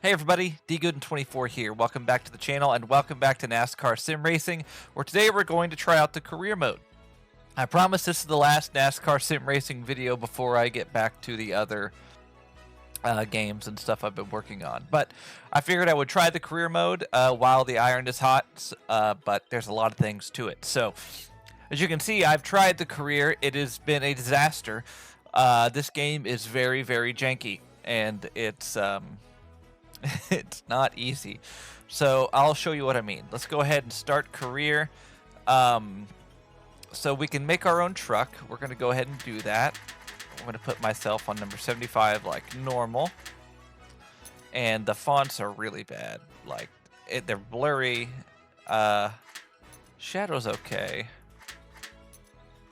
Hey everybody, DGooden24 here. Welcome back to the channel and welcome back to NASCAR Sim Racing, where today we're going to try out the career mode. I promise this is the last NASCAR Sim Racing video before I get back to the other games and stuff I've been working on. But I figured I would try the career mode while the iron is hot, but there's a lot of things to it. So, as you can see, I've tried the career. It has been a disaster. This game is very, very janky, and it's it's not easy. So I'll show you what I mean. Let's go ahead and start career. So we can make our own truck. We're going to go ahead and do that. I'm going to put myself on number 75 like normal. And the fonts are really bad. Like, they're blurry. Shadow's okay.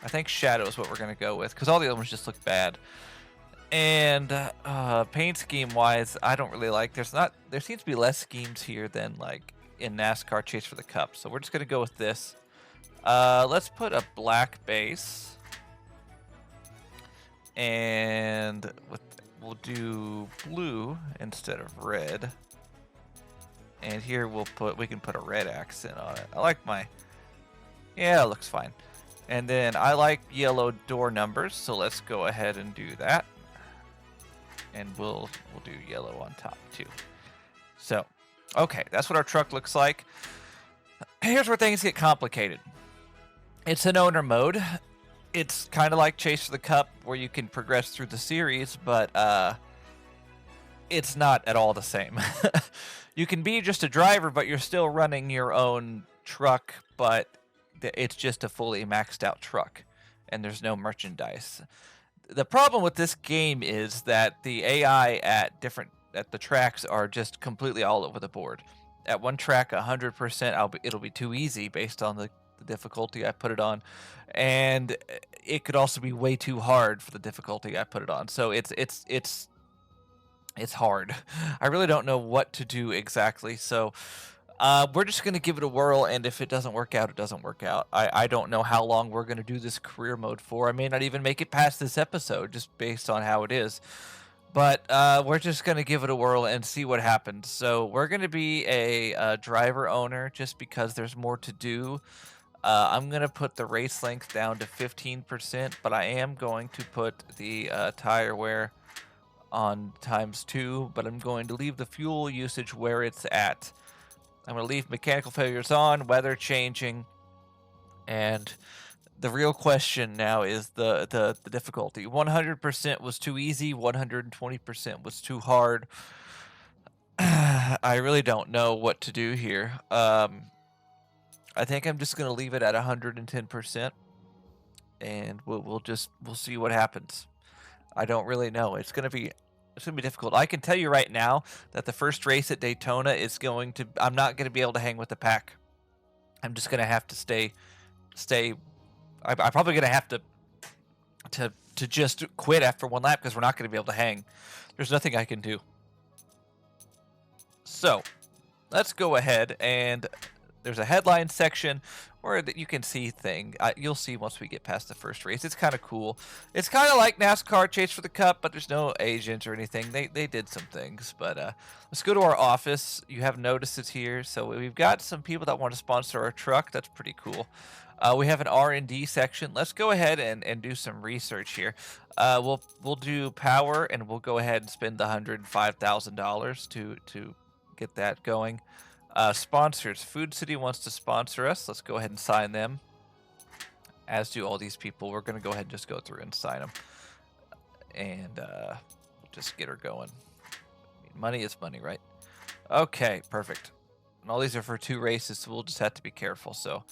I think shadow is what we're going to go with, because all the other ones just look bad. And paint scheme wise, I don't really like. There seems to be less schemes here than like in NASCAR Chase for the Cup. So we're just gonna go with this. Let's put a black base, and we'll do blue instead of red. And here we can put a red accent on it. I like yeah, it looks fine. And then I like yellow door numbers, so let's go ahead and do that. And we'll do yellow on top too. So, okay, that's what our truck looks like. Here's where things get complicated. It's an owner mode. It's kind of like Chase for the Cup, where you can progress through the series, but it's not at all the same. You can be just a driver, but you're still running your own truck, but it's just a fully maxed out truck, and there's no merchandise. The problem with this game is that the AI at the tracks are just completely all over the board. At one track, 100%, it'll be too easy based on the difficulty I put it on, and it could also be way too hard for the difficulty I put it on. So it's hard. I really don't know what to do exactly. So we're just going to give it a whirl, and if it doesn't work out, it doesn't work out. I don't know how long we're going to do this career mode for. I may not even make it past this episode, just based on how it is. But we're just going to give it a whirl and see what happens. So we're going to be a driver owner just because there's more to do. I'm going to put the race length down to 15%, but I am going to put the tire wear on ×2, but I'm going to leave the fuel usage where it's at. I'm going to leave mechanical failures on, weather changing, and the real question now is the difficulty. 100% was too easy, 120% was too hard. I really don't know what to do here. I think I'm just going to leave it at 110%, and we'll see what happens. I don't really know. It's going to be difficult. I can tell you right now that the first race at Daytona is I'm not going to be able to hang with the pack. I'm just going to have to stay. I'm probably going to have to just quit after one lap because we're not going to be able to hang. There's nothing I can do. So let's go ahead, and there's a headline section where you can see things. You'll see once we get past the first race. It's kind of cool. It's kind of like NASCAR Chase for the Cup, but there's no agents or anything. They did some things. But let's go to our office. You have notices here. So we've got some people that want to sponsor our truck. That's pretty cool. We have an R&D section. Let's go ahead and do some research here. We'll do power, and we'll go ahead and spend the $105,000 to get that going. Sponsors. Food City wants to sponsor us. Let's go ahead and sign them. As do all these people. We're going to go ahead and just go through and sign them. And we'll just get her going. I mean, money is money, right? Okay, perfect. And all these are for 2 races, so we'll just have to be careful. So,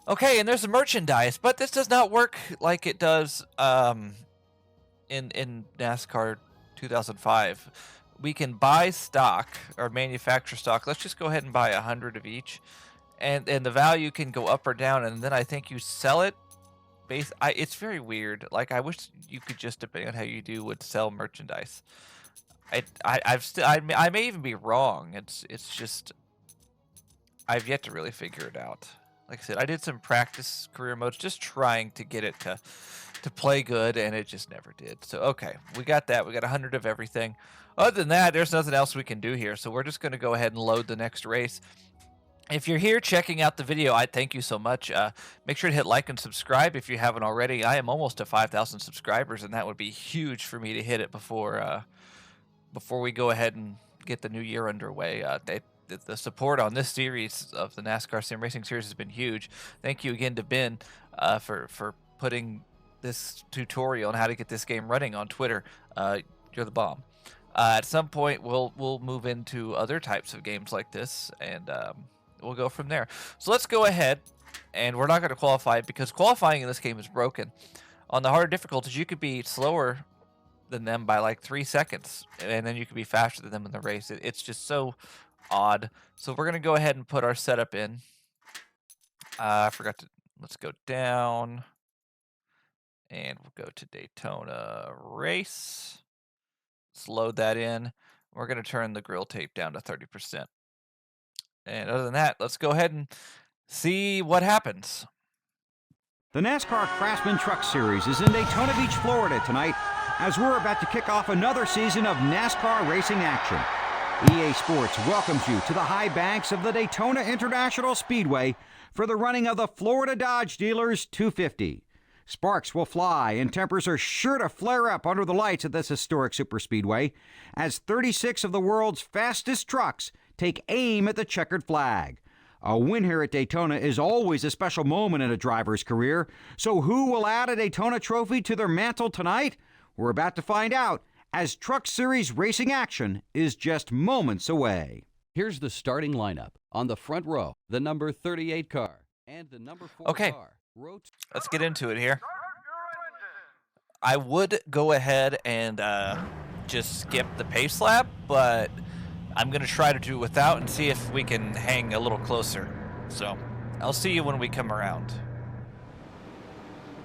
okay, and there's the merchandise, but this does not work like it does in NASCAR 2005. We can buy stock or manufacture stock. Let's just go ahead and buy 100 of each, and the value can go up or down, and then I think you sell it. It's very weird. Like, I wish you could just, depending on how you do, would sell merchandise. I may even be wrong. It's just I've yet to really figure it out. Like I said, I did some practice career modes, just trying to get it to play good, and it just never did. So, okay, we got that. We got 100 of everything. Other than that, there's nothing else we can do here. So we're just going to go ahead and load the next race. If you're here checking out the video, I thank you so much. Make sure to hit like and subscribe if you haven't already. I am almost to 5,000 subscribers, and that would be huge for me to hit it before we go ahead and get the new year underway. The support on this series of the NASCAR Sim Racing series has been huge. Thank you again to Ben for putting this tutorial on how to get this game running on Twitter. You're the bomb. At some point, we'll move into other types of games like this, and we'll go from there. So let's go ahead, and we're not going to qualify because qualifying in this game is broken. On the harder difficulties, you could be slower than them by like 3 seconds, and then you could be faster than them in the race. It's just so odd. So we're going to go ahead and put our setup in. I forgot to, let's go down, and we'll go to Daytona race. Let's load that in. We're going to turn the grill tape down to 30%. And other than that, let's go ahead and see what happens. The NASCAR Craftsman Truck Series is in Daytona Beach, Florida tonight, as we're about to kick off another season of NASCAR racing action. EA Sports welcomes you to the high banks of the Daytona International Speedway for the running of the Florida Dodge Dealers 250. Sparks will fly and tempers are sure to flare up under the lights at this historic superspeedway as 36 of the world's fastest trucks take aim at the checkered flag. A win here at Daytona is always a special moment in a driver's career, so who will add a Daytona trophy to their mantle tonight? We're about to find out as Truck Series racing action is just moments away. Here's the starting lineup. On the front row, the number 38 car and the number 4 car. Let's get into it here. I would go ahead and just skip the pace lap, but I'm going to try to do without and see if we can hang a little closer. So I'll see you when we come around.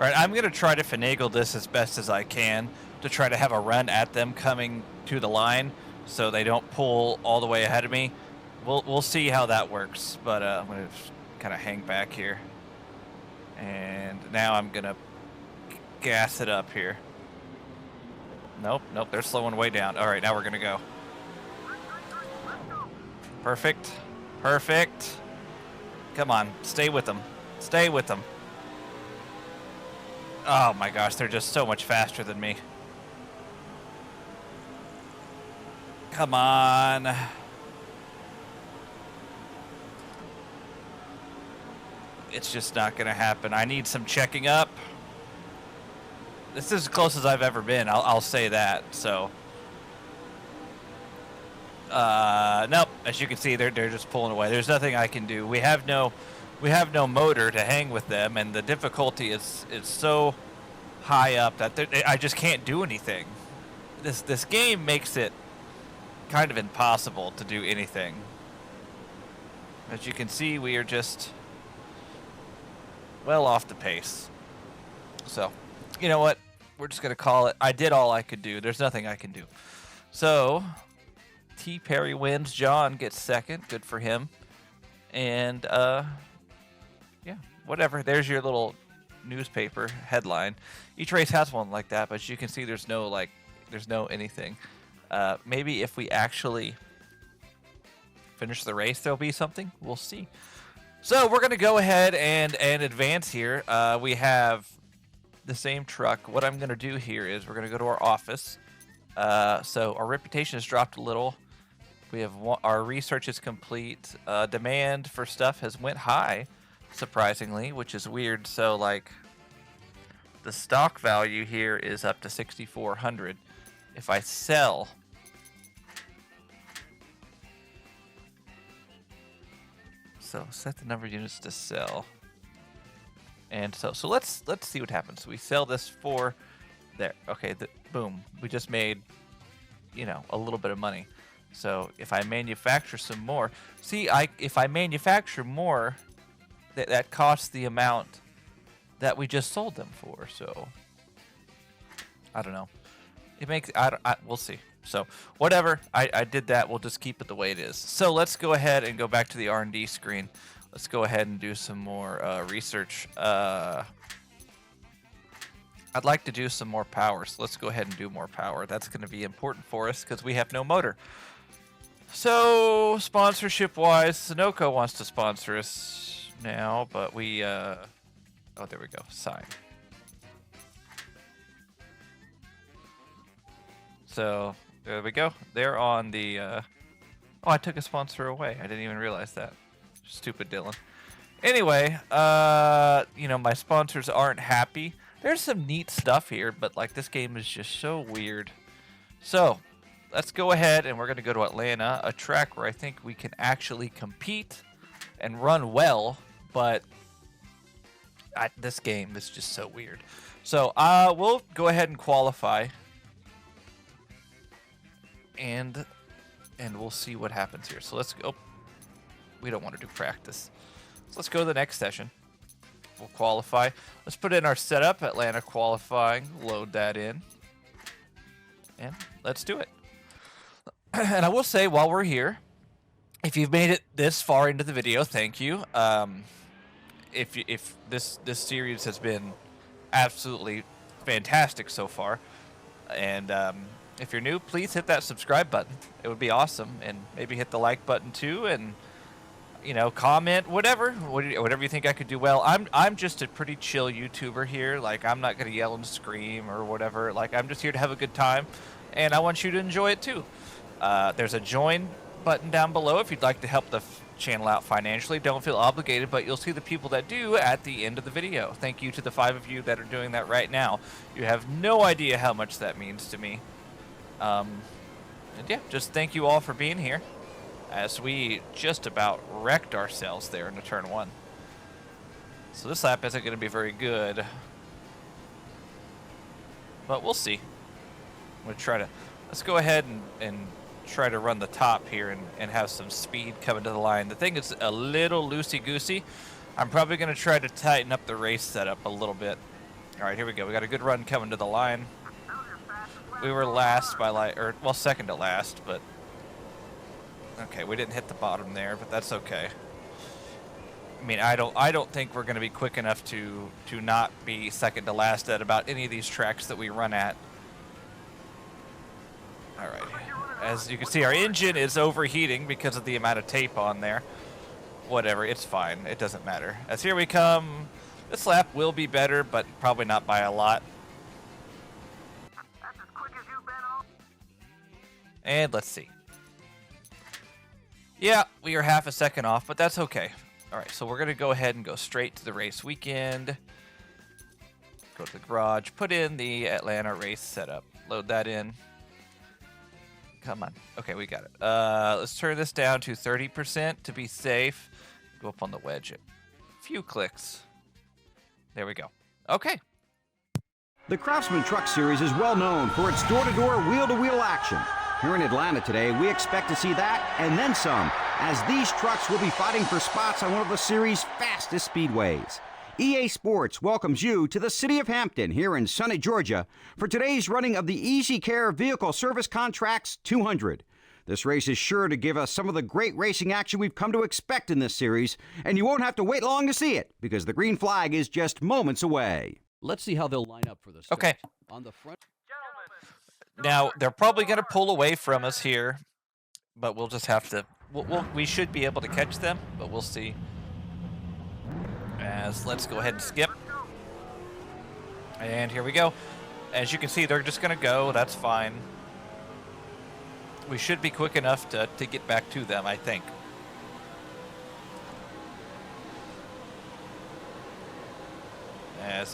All right, I'm going to try to finagle this as best as I can to try to have a run at them coming to the line so they don't pull all the way ahead of me. We'll see how that works, but I'm going to kind of hang back here. And now I'm going to gas it up here. Nope, they're slowing way down. All right, now we're going to go. Perfect. Come on, stay with them. Oh my gosh, they're just so much faster than me. Come on. It's just not going to happen. I need some checking up. This is as close as I've ever been. I'll say that. So, nope. As you can see, they're just pulling away. There's nothing I can do. We have no motor to hang with them, and the difficulty is so high up that I just can't do anything. This game makes it kind of impossible to do anything. As you can see, we are just well off the pace. So, you know what? We're just going to call it. I did all I could do. There's nothing I can do. So, T. Perry wins. John gets second. Good for him. And, yeah, whatever. There's your little newspaper headline. Each race has one like that, but you can see there's no anything. Maybe if we actually finish the race, there'll be something. We'll see. So we're going to go ahead and advance here. We have the same truck. What I'm going to do here is we're going to go to our office. So our reputation has dropped a little. We have our research is complete. Demand for stuff has went high, surprisingly, which is weird. So like the stock value here is up to 6,400. If I sell, so set the number of units to sell. And so let's see what happens. We sell this for there. Okay, boom. We just made, a little bit of money. So if I manufacture some more, if I manufacture more, that costs the amount that we just sold them for. So I don't know. It makes we'll see. So whatever, I did that. We'll just keep it the way it is. So let's go ahead and go back to the R&D screen. Let's go ahead and do some more research. I'd like to do some more power, so let's go ahead and do more power. That's going to be important for us because we have no motor. So, sponsorship-wise, Sunoco wants to sponsor us now, but we, oh, there we go, sign. So, there we go. They're on the, oh, I took a sponsor away. I didn't even realize that. Stupid Dylan. Anyway, you know, my sponsors aren't happy. There's some neat stuff here, but like this game is just so weird. So, let's go ahead and we're going to go to Atlanta, a track where I think we can actually compete and run well, but this game is just so weird. So, we'll go ahead and qualify. And we'll see what happens here. So let's go. We don't want to do practice. So let's go to the next session. We'll qualify. Let's put in our setup, Atlanta qualifying, load that in, and let's do it. And I will say, while we're here, if you've made it this far into the video, thank you. If this series has been absolutely fantastic so far, and if you're new, please hit that subscribe button. It would be awesome, and maybe hit the like button too, and you know, comment, whatever you think I could do well. I'm just a pretty chill YouTuber here. Like, I'm not gonna yell and scream or whatever. Like, I'm just here to have a good time, and I want you to enjoy it too. There's a join button down below if you'd like to help the channel out financially. Don't feel obligated, but you'll see the people that do at the end of the video. Thank you to the 5 of you that are doing that right now. You have no idea how much that means to me. And yeah, just thank you all for being here, as we just about wrecked ourselves there into turn 1. So this lap isn't going to be very good, but we'll see. I'm going to try to, let's go ahead and try to run the top here and have some speed coming to the line. The thing is a little loosey-goosey. I'm probably going to try to tighten up the race setup a little bit. All right, here we go. We got a good run coming to the line. We were last by well, second to last, but okay, we didn't hit the bottom there, but that's okay. I mean, I don't think we're going to be quick enough to not be second to last at about any of these tracks that we run at. All right. As you can see, our engine is overheating because of the amount of tape on there. Whatever, it's fine. It doesn't matter. As here we come. This lap will be better, but probably not by a lot. And let's see. Yeah, we are half a second off, but that's okay. All right, so we're going to go ahead and go straight to the race weekend. Go to the garage, put in the Atlanta race setup. Load that in. Come on. Okay, we got it. Let's turn this down to 30% to be safe. Go up on the wedge. A few clicks. There we go. Okay. The Craftsman Truck Series is well known for its door-to-door, wheel-to-wheel action. Here in Atlanta today, we expect to see that and then some, as these trucks will be fighting for spots on one of the series' fastest speedways. EA Sports welcomes you to the city of Hampton here in sunny Georgia for today's running of the Easy Care Vehicle Service Contracts 200. This race is sure to give us some of the great racing action we've come to expect in this series, and you won't have to wait long to see it because the green flag is just moments away. Let's see how they'll line up for the start. Okay. On the front. Now, they're probably going to pull away from us here, but we'll just have to... we should be able to catch them, but we'll see. Let's go ahead and skip. And here we go. As you can see, they're just going to go. That's fine. We should be quick enough to get back to them, I think.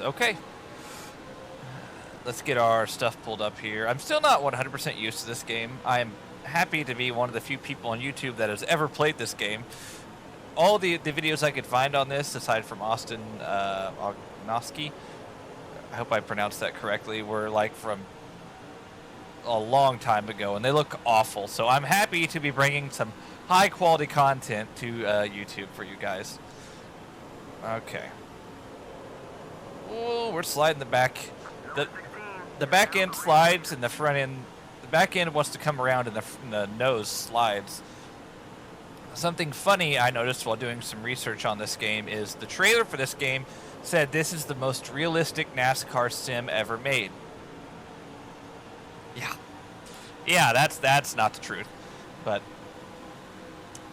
Okay. Let's get our stuff pulled up here. I'm still not 100% used to this game. I am happy to be one of the few people on YouTube that has ever played this game. All the videos I could find on this, aside from Austin Ognoski, I hope I pronounced that correctly, were like from a long time ago, and they look awful. So I'm happy to be bringing some high-quality content to YouTube for you guys. Okay. Oh, we're sliding the back. The back end slides and the front end. The back end wants to come around and the nose slides. Something funny I noticed while doing some research on this game is the trailer for this game said this is the most realistic NASCAR sim ever made. Yeah, that's not the truth, but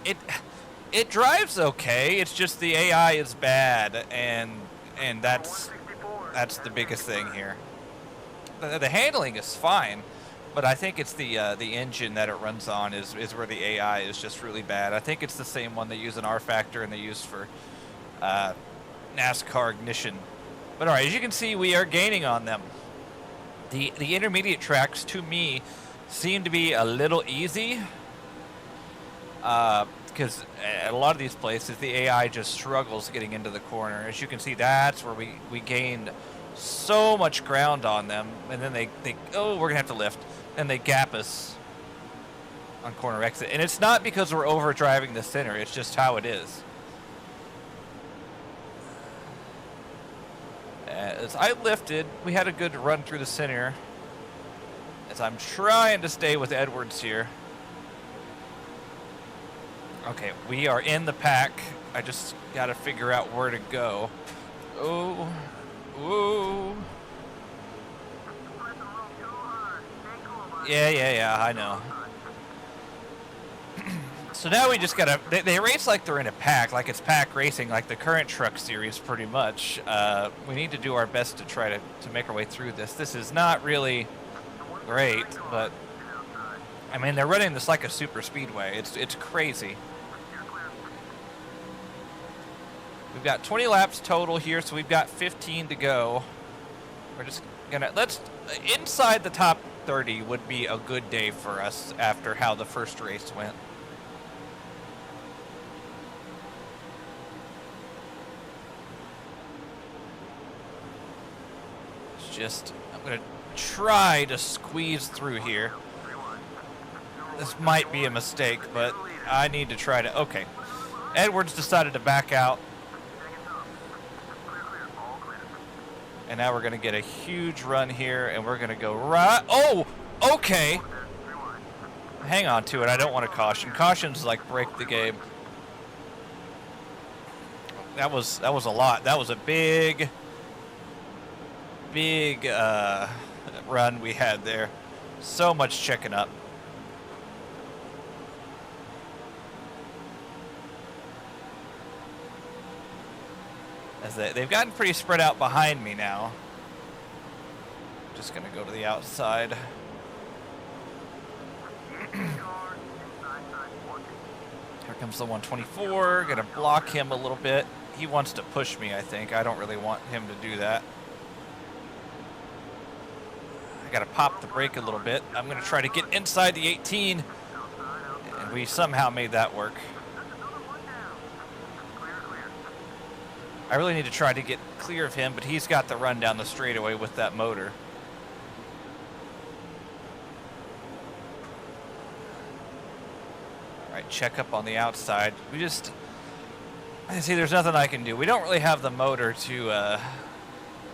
it drives okay. It's just the AI is bad, and that's the biggest thing here. The handling is fine, but I think it's the engine that it runs on is where the AI is just really bad. I think it's the same one they use in R Factor and they use for NASCAR Ignition. But all right, as you can see, we are gaining on them. The intermediate tracks, to me, seem to be a little easy. Because at a lot of these places, the AI just struggles getting into the corner. As you can see, that's where we gained so much ground on them. And then they oh, we're going to have to lift. And they gap us on corner exit. And it's not because we're overdriving the center. It's just how it is. As I lifted, we had a good run through the center. As I'm trying to stay with Edwards here. Okay, we are in the pack. I just got to figure out where to go. Oh, ooh. Yeah, I know. So now we just gotta, they race like they're in a pack, like it's pack racing, like the current truck series pretty much. We need to do our best to try to make our way through this. This is not really great, but I mean, they're running this like a super speedway. It's crazy. We've got 20 laps total here, so we've got 15 to go. We're just gonna, inside the top 30 would be a good day for us after how the first race went. It's just, I'm gonna try to squeeze through here. This might be a mistake, but I need to try to, okay. Edwards decided to back out. And now we're going to get a huge run here, and we're going to go right. Oh, okay. Hang on to it. I don't want to caution. Cautions like break the game. That was a lot. That was a big run we had there. So much checking up. As they've gotten pretty spread out behind me now. Just gonna go to the outside. Here comes the 124. Gonna block him a little bit. He wants to push me, I think. I don't really want him to do that. I gotta pop the brake a little bit. I'm gonna try to get inside the 18. And we somehow made that work. I really need to try to get clear of him, but he's got the run down the straightaway with that motor. All right, check up on the outside. I see there's nothing I can do. We don't really have the motor to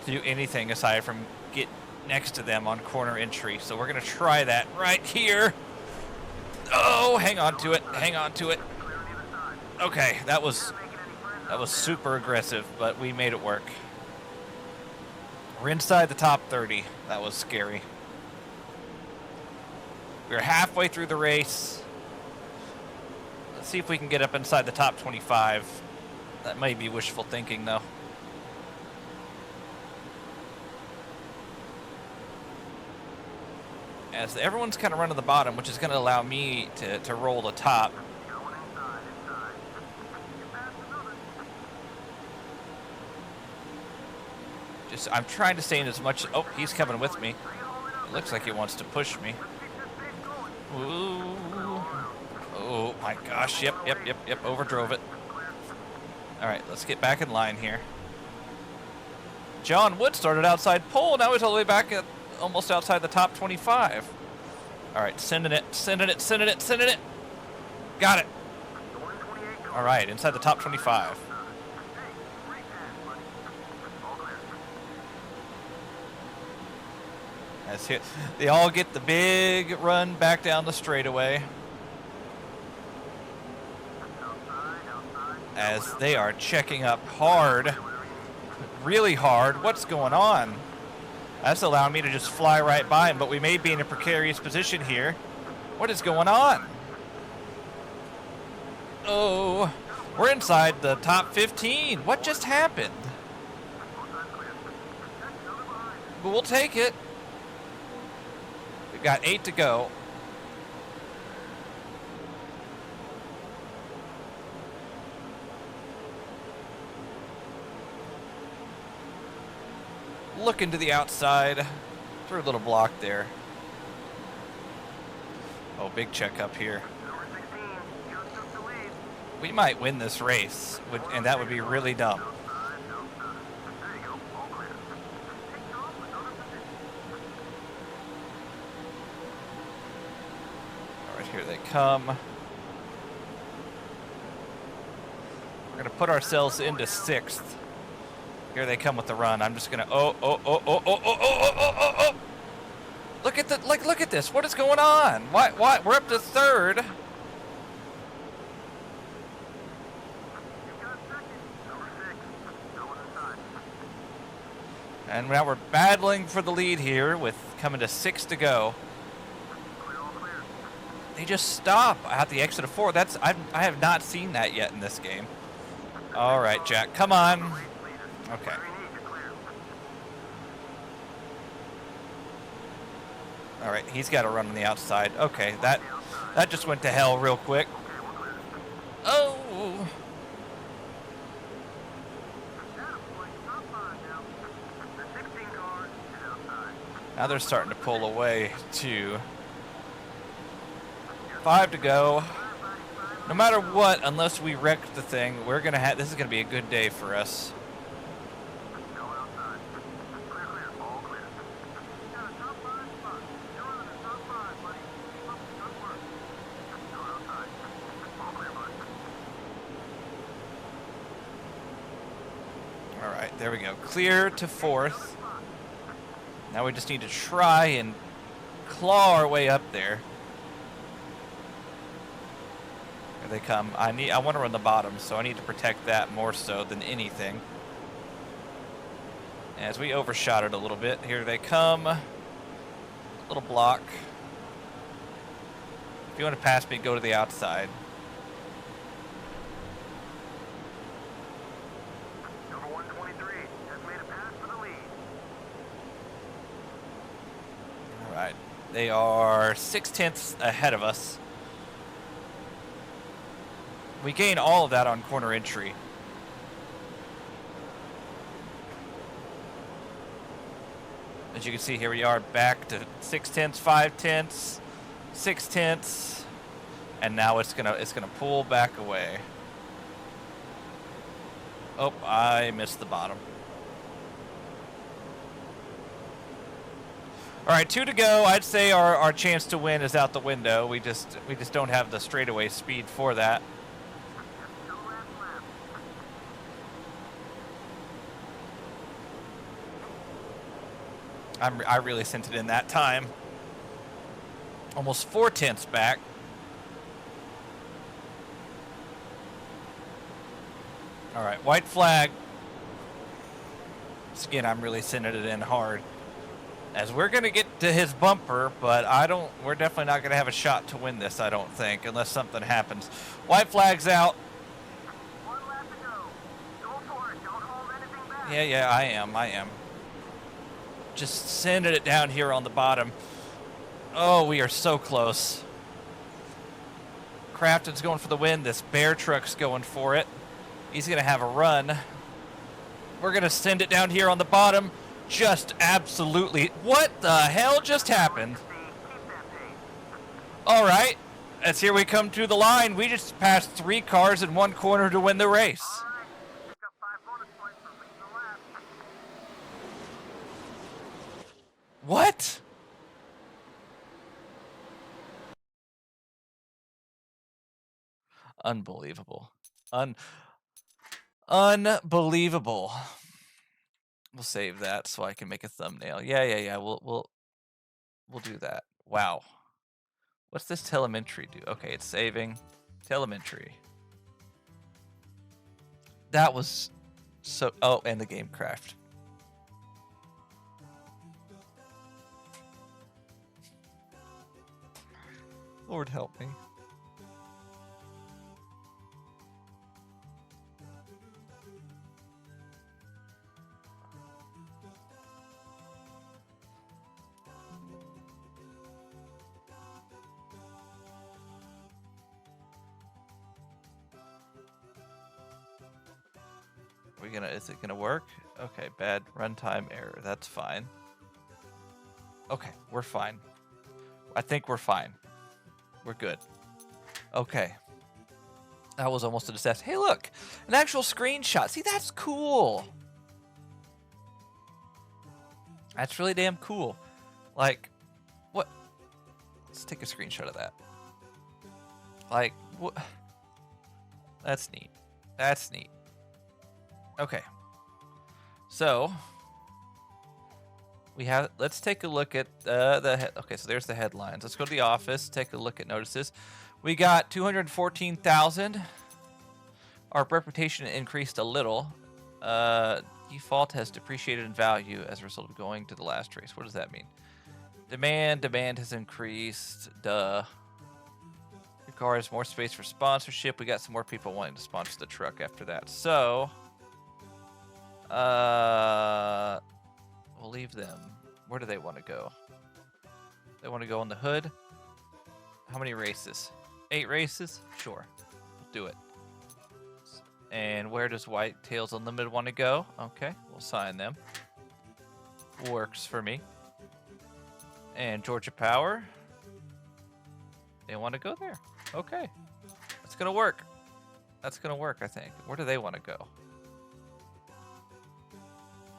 do anything aside from get next to them on corner entry. So we're gonna try that right here. Oh, hang on to it, hang on to it. Okay, that was super aggressive, but we made it work. We're inside the top 30. That was scary. We're halfway through the race. Let's see if we can get up inside the top 25. That might be wishful thinking, though. As everyone's kind of running the bottom, which is going to allow me to roll the top. I'm trying to stay in as much. Oh, he's coming with me. It looks like he wants to push me. Ooh. Oh my gosh. Yep. Overdrove it. All right, let's get back in line here. John Wood started outside pole. Now he's all the way back at almost outside the top 25. All right, sending it. Got it. All right, inside the top 25. They all get the big run back down the straightaway. as they are checking up hard, really hard. What's going on? That's allowing me to just fly right by him, but we may be in a precarious position here. What is going on? Oh, we're inside the top 15. What just happened? But we'll take it. We've got 8 to go. Looking to the outside. Through a little block there. Oh, big check up here. We might win this race, and that would be really dumb. All right, here they come. We're going to put ourselves into 6th. Here they come with the run. I'm just going to, oh. Look at this. What is going on? Why? We're up to 3rd. And now we're battling for the lead here with coming to 6 to go. They just stop at the exit of 4. I have not seen that yet in this game. All right, Jack, come on. Okay. All right, he's got to run on the outside. Okay, that just went to hell real quick. Oh. Now they're starting to pull away to 5 to go. No matter what, unless we wreck the thing, this is gonna be a good day for us. All right, there we go. Clear to 4th. Now we just need to try and claw our way up there. Here they come. I want to run the bottom, so I need to protect that more so than anything. As we overshot it a little bit, here they come. Little block. If you want to pass me, go to the outside. They are 6/10 ahead of us. We gain all of that on corner entry. As you can see, here we are back to 6/10, 5/10, 6/10, and now it's gonna pull back away. Oh, I missed the bottom. All right, 2 to go. I'd say our chance to win is out the window. We just don't have the straightaway speed for that. I really sent it in that time. Almost 4/10 back. All right, white flag. Once again, I'm really sending it in hard. As we're going to get to his bumper, but we're definitely not going to have a shot to win this, I don't think, unless something happens. White flag's out. 1 lap to go. Go for it. Don't hold anything back. Yeah, I am. Just sending it down here on the bottom. Oh, we are so close. Crafton's going for the win. This bear truck's going for it. He's going to have a run. We're going to send it down here on the bottom. Just absolutely. What the hell just happened? All right. As here we come to the line. We just passed 3 cars in 1 corner to win the race. What? Unbelievable. Unbelievable. We'll save that so I can make a thumbnail. Yeah. We'll do that. Wow. What's this telemetry do? Okay, it's saving. Telemetry. That was so... Oh, and the game crashed. Lord help me. Is it gonna work? Okay, bad runtime error. That's fine. Okay, we're fine. I think we're fine. We're good. Okay. That was almost a disaster. Hey, look! An actual screenshot. See, that's cool! That's really damn cool. Like, what? Let's take a screenshot of that. Like, what? That's neat. That's neat. Okay. So, we have, let's take a look at okay, so there's the headlines. Let's go to the office, take a look at notices. We got 214,000. Our reputation increased a little. Default has depreciated in value as a result of going to the last race. What does that mean? Demand has increased. Duh. Requires more space for sponsorship. We got some more people wanting to sponsor the truck after that. So, we'll leave them. Where do they want to go? They want to go on the hood. How many races? 8 races? Sure. We'll do it. And where does Whitetails Unlimited want to go? Okay, we'll sign them. Works for me. And Georgia Power. They want to go there. Okay. That's going to work. That's going to work, I think. Where do they want to go?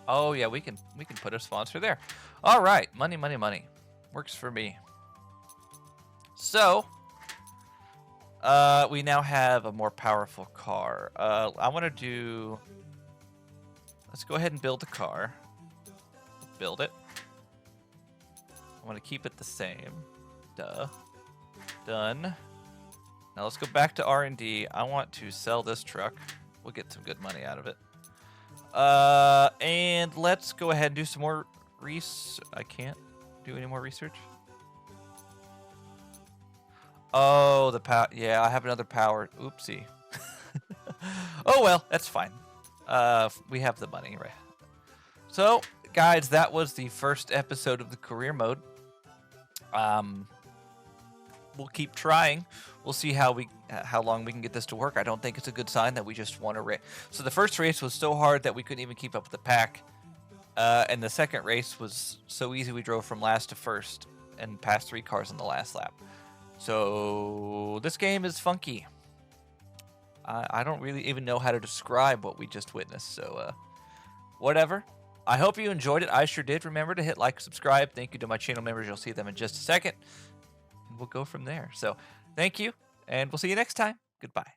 Oh, yeah, we can put a sponsor there. All right. Money, money, money. Works for me. So, we now have a more powerful car. I want to do... Let's go ahead and build the car. Build it. I want to keep it the same. Duh. Done. Now let's go back to R&D. I want to sell this truck. We'll get some good money out of it. And let's go ahead and do some more I can't do any more research. Oh, the power. Yeah, I have another power. Oopsie. Oh, well, that's fine. We have the money, right? So, guys, that was the first episode of the career mode. We'll keep trying. We'll see how long we can get this to work. I don't think it's a good sign that we just won a race. So the first race was so hard that we couldn't even keep up with the pack. And the second race was so easy we drove from last to first and passed 3 cars in the last lap. So this game is funky. I don't really even know how to describe what we just witnessed. So whatever. I hope you enjoyed it. I sure did. Remember to hit like, subscribe. Thank you to my channel members. You'll see them in just a second. And we'll go from there. So thank you, and we'll see you next time. Goodbye.